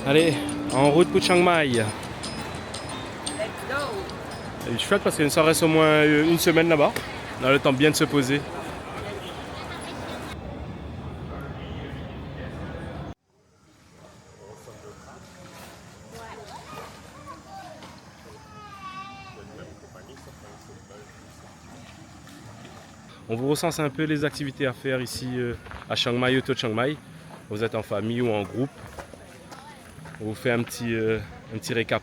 Allez, en route pour Chiang Mai. Let's go. Je suis chouette parce qu'il nous reste au moins une semaine là-bas. On a le temps bien de se poser. On vous recense un peu les activités à faire ici à Chiang Mai, autour de Chiang Mai. Vous êtes en famille ou en groupe. On vous fait un petit récap.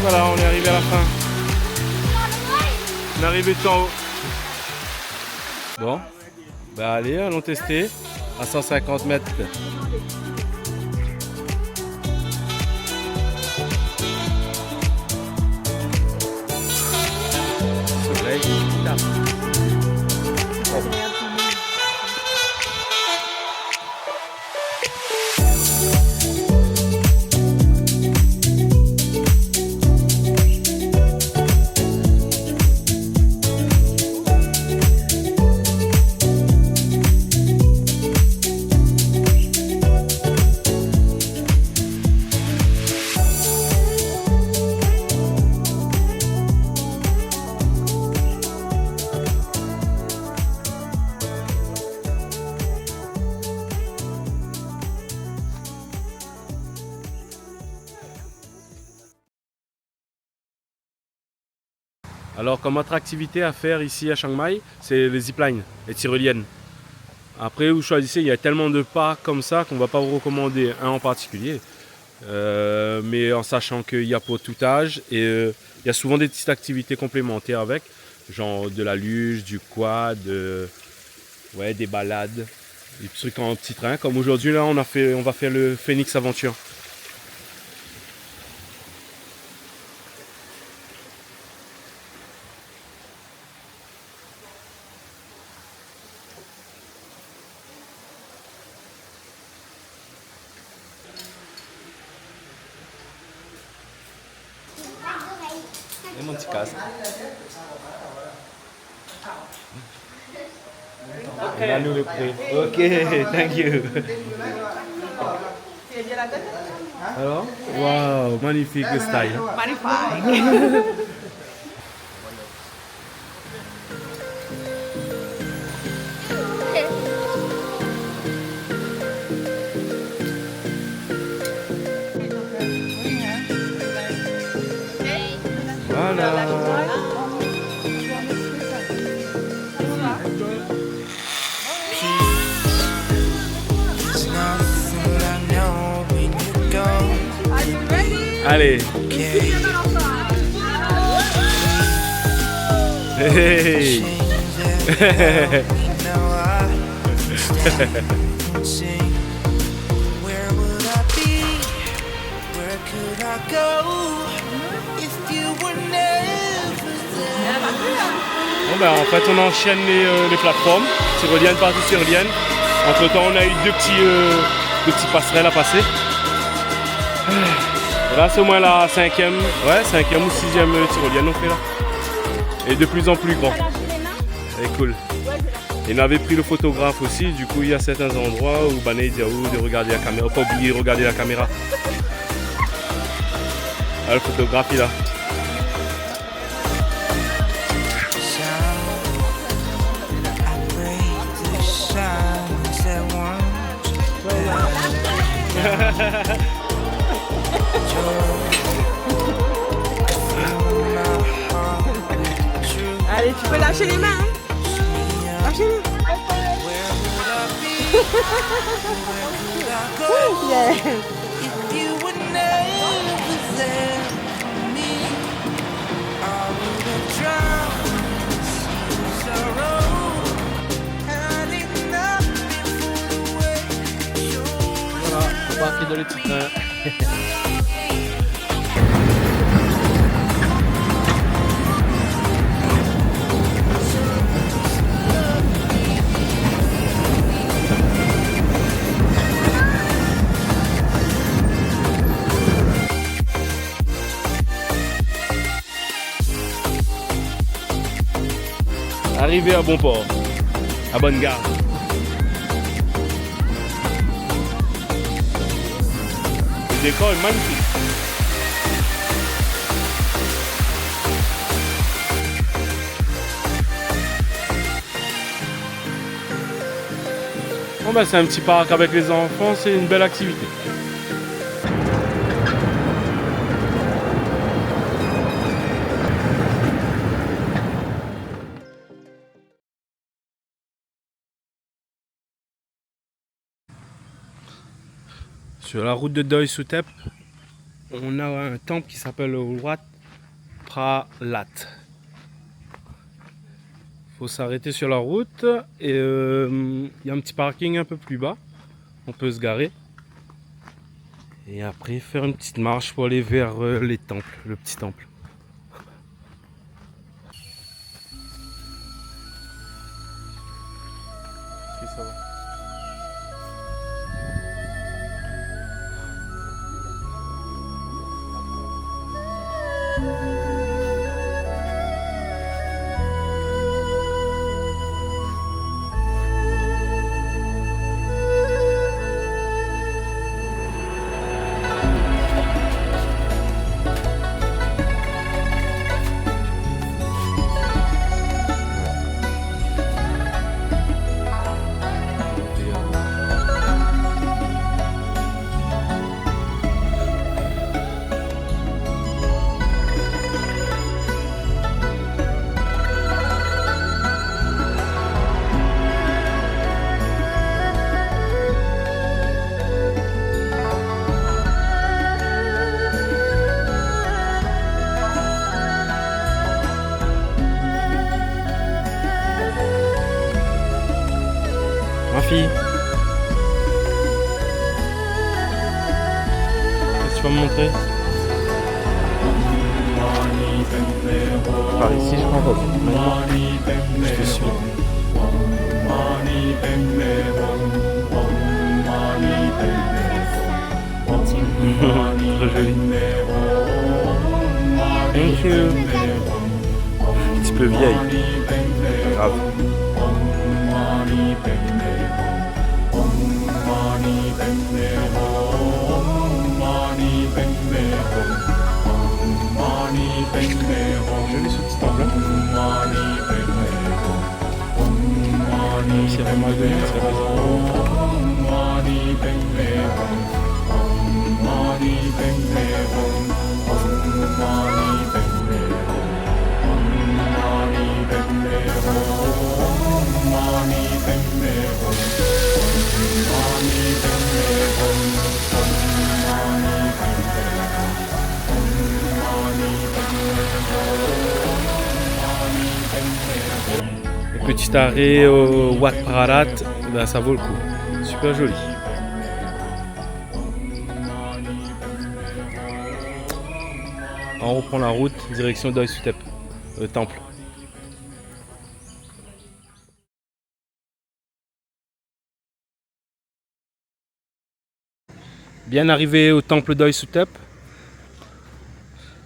Voilà, on est arrivé à la fin. On est arrivé tout en haut. Bon, bah allez, allons tester à 150 mètres. Soleil, tape. Alors comme autre activité à faire ici à Chiang Mai, c'est les ziplines, les tyroliennes. Après vous choisissez, il y a tellement de parcs comme ça qu'on ne va pas vous recommander un en particulier. Mais en sachant qu'il y a pour tout âge et il y a souvent des petites activités complémentaires avec, genre de la luge, du quad, ouais, des balades, des trucs en petit train. Comme aujourd'hui là on va faire le Phoenix Aventure. Et mon petit casque. Et là nous le prix. Ok, thank you. Alors, wow, magnifique le style. Magnifique. Voilà. Allez. Hey. Bon ben en fait on enchaîne les plateformes, tyrolienne par tyrolienne. Entre temps on a eu deux petits passerelles à passer. Là c'est au moins la cinquième ou sixième tyrolienne on fait là. Et de plus en plus grand. C'est cool. Et on avait pris le photographe aussi, du coup il y a certains endroits où Bané dit de regarder la caméra, pas oublier de regarder la caméra. Ah, le photographe il est là. I break the shine. Allez, tu peux lâcher les mains. Hein. Lâchez les mains. Yeah. Voilà, embarqué dans les petits trains. Arrivé à bon port, à bonne gare. Le décor est magnifique. Bon bah c'est un petit parc avec les enfants, c'est une belle activité. Sur la route de Doi Suthep, on a un temple qui s'appelle Wat Pralat. Il faut s'arrêter sur la route et il y a un petit parking un peu plus bas. On peut se garer. Et après faire une petite marche pour aller vers les temples, le petit temple. Si ça va. Ma fille, qu'est-ce que tu vas me montrer? Par ici, je crois pas. Je te suis. Très joli. Thank you. Un petit peu vieille. Pas grave. Joli ce petit temple là. C'est vraiment joli, c'est petit arrêt au Wat Pralat, ben ça vaut le coup. Super joli. On reprend la route, direction Doi Suthep, le temple. Bien arrivé au temple Doi Suthep.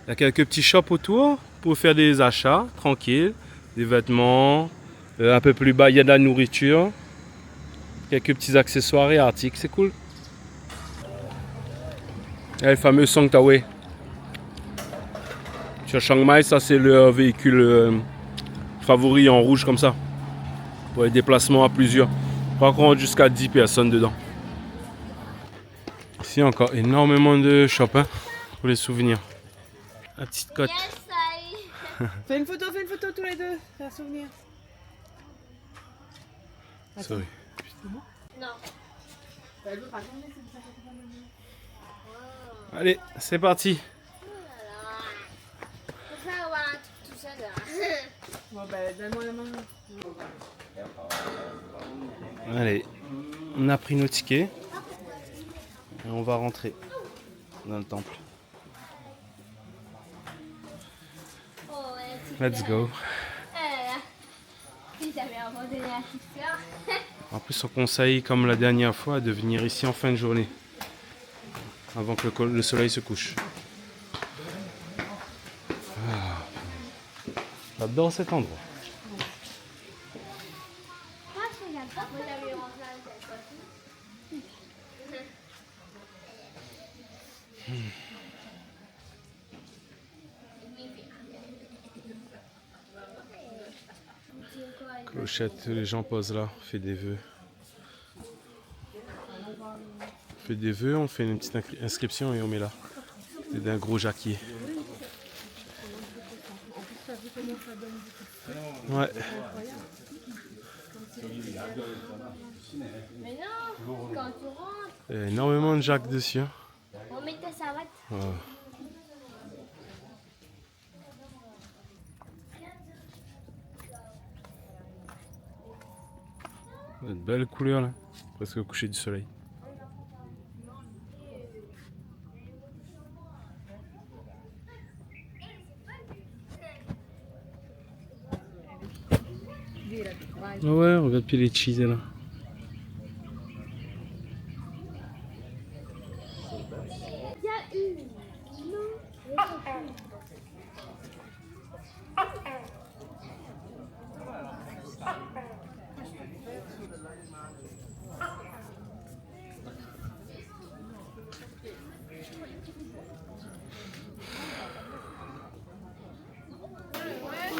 Il y a quelques petits shops autour pour faire des achats tranquilles, des vêtements. Un peu plus bas, il y a de la nourriture, quelques petits accessoires et articles, c'est cool. Et le fameux Songtaway. Sur Chiang Mai, ça c'est le véhicule favori en rouge comme ça, pour les déplacements à plusieurs. Par contre, jusqu'à 10 personnes dedans. Ici encore énormément de shops hein, pour les souvenirs. La petite côte. Fais une photo tous les deux, c'est un souvenir. Sorry. Non. Allez, c'est parti. Je vais avoir un truc tout seul là. Bon bah donne-moi la main. Allez, on a pris nos tickets. Et on va rentrer dans le temple. Oh, ouais, Let's go. Si j'avais abandonné la fixeur. En plus, on conseille, comme la dernière fois, de venir ici en fin de journée. Avant que le soleil se couche. Ah. J'adore cet endroit. Moi, je regarde pas. Moi, j'avais rentré avec cette fois-ci. Clochette, les gens posent là, on fait des vœux. On fait des vœux, on fait une petite inscription et on met là. C'est d'un gros jacquier. Ouais. Mais non, quand tu rentres, Il y a énormément de jacques dessus. Hein. on met ta savate. Ouais. Une belle couleur là, presque au coucher du soleil. Ouais, regarde puis les cheese là. Il y a une. Non.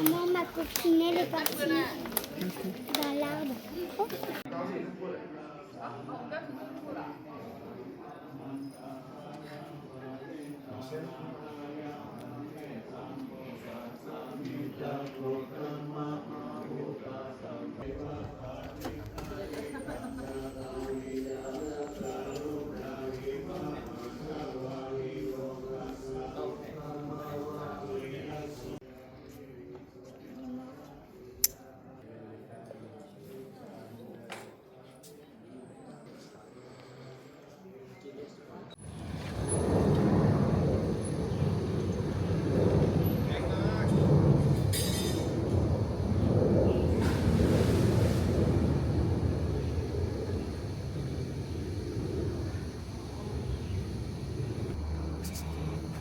Maman, ma copine, elle est partie dans l'arbre. Oh.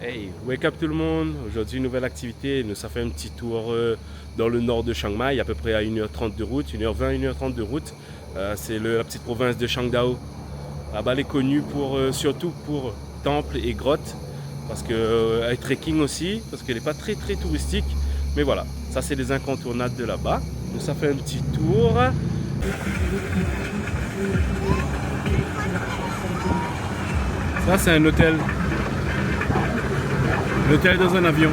Hey, wake up tout le monde! Aujourd'hui, nouvelle activité. Nous, ça fait un petit tour dans le nord de Chiang Mai, à peu près à 1h30 de route, 1h20, 1h30 de route. C'est la petite province de Chiang Dao. Là-bas, elle est connue surtout pour temples et grottes, parce que trekking aussi, parce qu'elle n'est pas très touristique. Mais voilà, ça c'est les incontournables de là-bas. Donc ça fait un petit tour. Ça c'est un hôtel. L'hôtel dans un avion.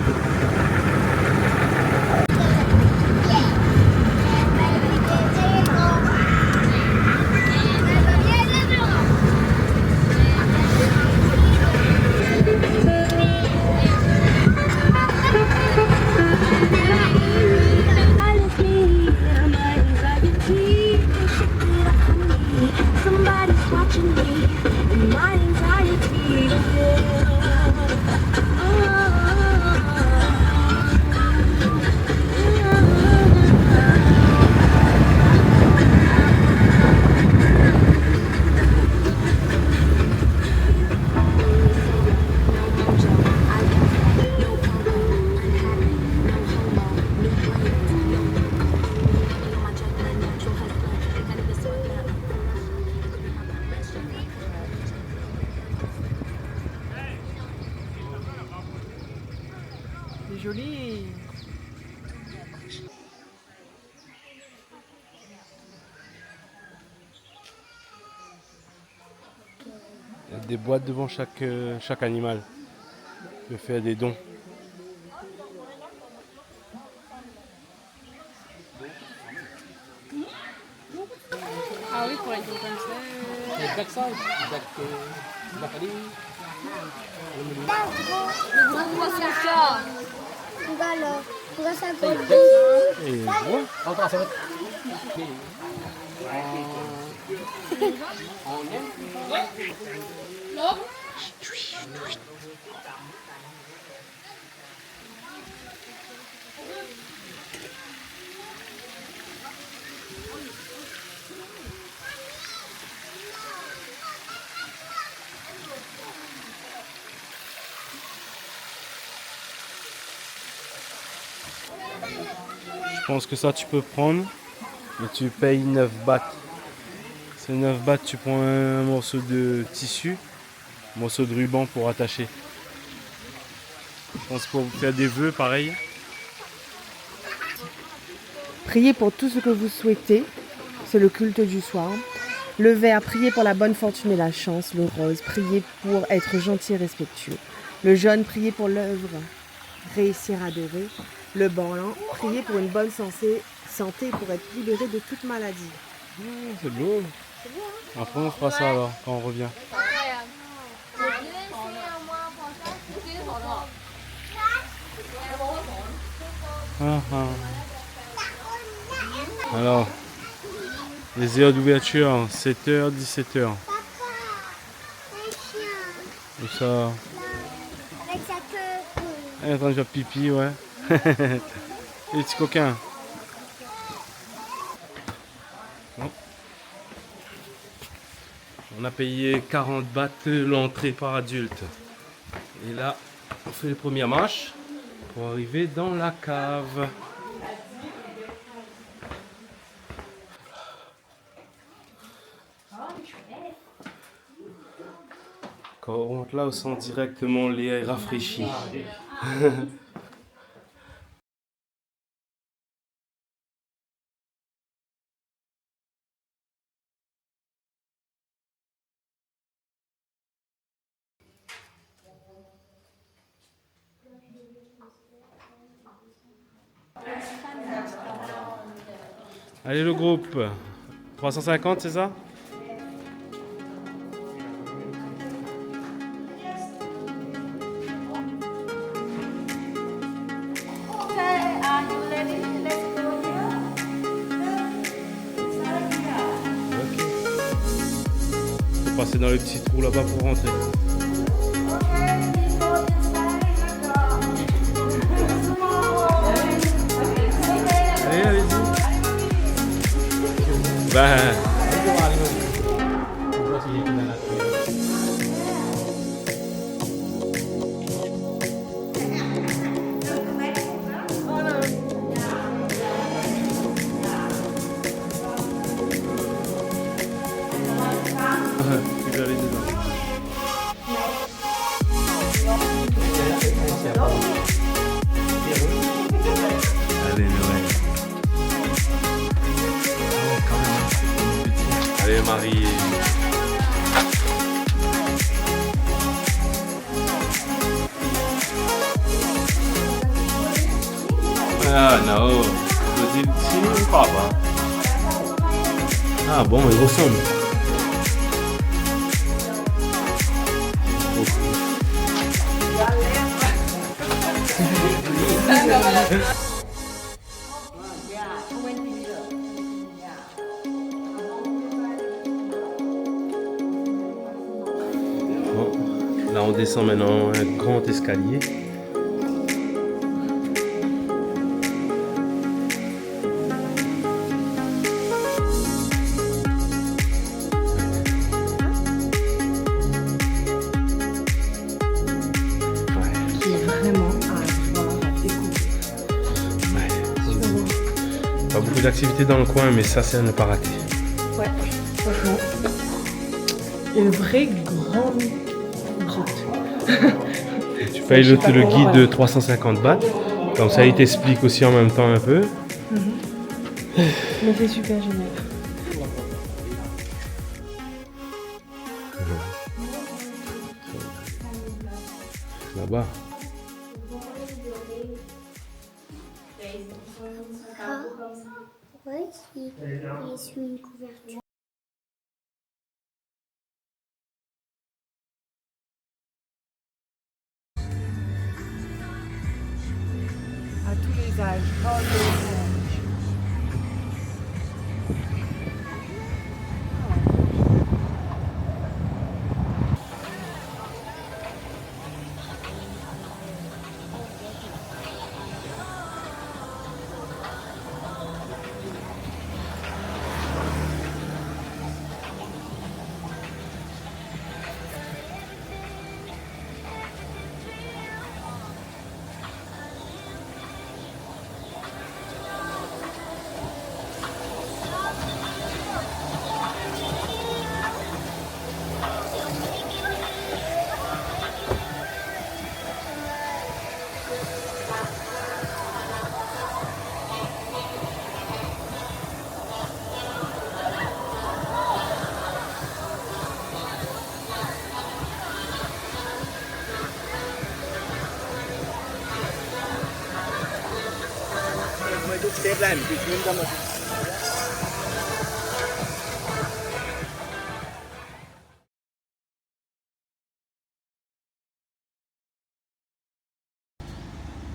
Somebody's watching me, and my anxiety. Oh. des boîtes devant chaque animal. Tu peux faire des dons. Ah oui, pour les dons comme ça. Enggak loh. Enggak sampai Et voilà. Je pense que ça tu peux prendre, mais tu payes 9 bahts. C'est 9 bahts, tu prends un morceau de tissu, un morceau de ruban pour attacher. Je pense pour faire des vœux, pareil. Priez pour tout ce que vous souhaitez. C'est le culte du soir. Le vert, priez pour la bonne fortune et la chance. Le rose, priez pour être gentil et respectueux. Le jaune, priez pour l'œuvre, réussir à adorer. Le blanc, priez pour une bonne santé pour être libéré de toute maladie. C'est beau. Après on fera ça alors, quand on revient. Ah, ah. Alors, les heures d'ouverture, 7h, 17h. Où ça? avec sa queue. Elle est en train de faire pipi, ouais. Les petits coquins. Bon. On a payé 40 bahts l'entrée par adulte. Et là, on fait les premières marches pour arriver dans la cave. Quand on rentre là, on sent directement l'air rafraîchi. Allez le groupe, 350 c'est ça? Faut passer dans le petit trou là-bas pour rentrer. Allez, allez-y. Ben. Tu peux aller dedans. Allez, Noël. Allez, Marie. Ah, non. Vas-y, si, papa. Ah, bon, il ressemble. Bon, là on descend maintenant un grand escalier. Qui est vraiment à voir, à découvrir. Ouais, pas beaucoup d'activités dans le coin, mais ça c'est à ne pas rater. Ouais, franchement. Une vraie grande grotte. Tu payes le guide de 350 bahts. Comme ça, il t'explique aussi en même temps un peu. Mais c'est super génial. là-bas. Ouais, il est sur une couverture. À tous les âges.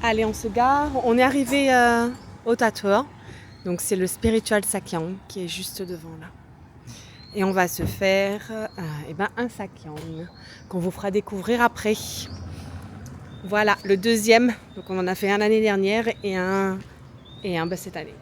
Allez, on se gare. On est arrivé au Tatua. Donc c'est le Spiritual Sakyong qui est juste devant là. Et on va se faire un Sakyong qu'on vous fera découvrir après. Voilà, le deuxième. Donc on en a fait un l'année dernière et un cette année.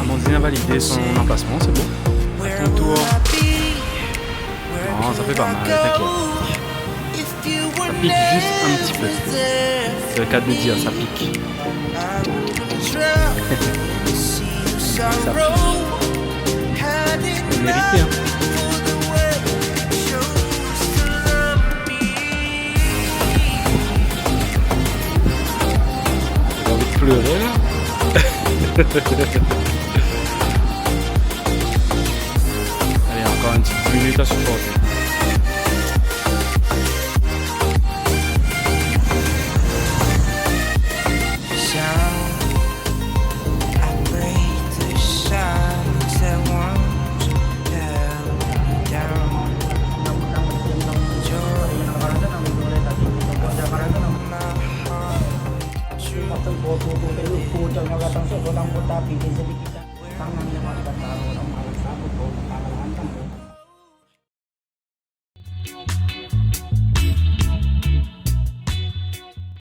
Amandine a validé son emplacement, c'est bon. À ton tour. Non, ça fait pas mal, t'inquiète. Ça pique juste un petit peu. C'est le cas de le dire, ça pique. Ça pique. C'est mérité, hein. J'ai envie de pleurer là. Allez, encore une petite minute à supporter.